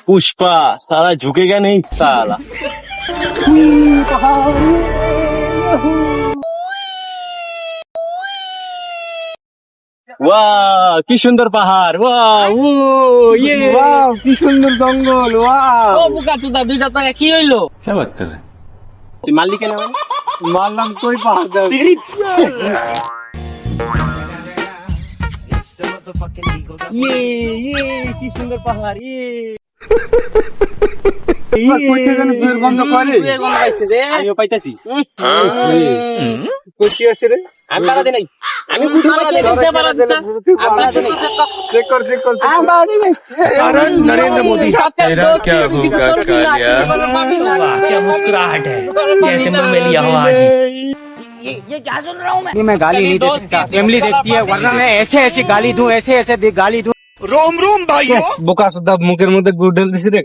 पुष्पा साला झुकेगा नहीं साला। वाह কি সুন্দর পাহাড়, वाह ও ये वाह কি সুন্দর জঙ্গল वाह ও বুকা তুদা দুইটা টাকা কি হইলো? क्या बात कर रहे हैं? তুই মারলি কেন? মারলাম কই পাহাড় দাও ये কি সুন্দর পাহাড় কইতে জানি ফুয়ের গন্ধ করে তুই কোন পাইছে রে? আমিও পাইতাছি। কইতে আছে রে আমি পারা দে নাই, আমি বুঝতে পারা দে দিতে পারা দিতে আমরা দিতে চেক কর कारण नरेंद्र मोदी तेरा क्या होगा कालिया। क्या मुस्कुराहट है, जैसे मुंह में लिया हो आज। नहीं मैं गाली नहीं दे सकता, फैमिली देखती है, वरना मैं ऐसे ऐसे गाली दूं, ऐसे ऐसे गाली दूं। रोम रोम भाइयों। বোকা সুদা মুখের মধ্যে গুড় ঢেল দিছি রে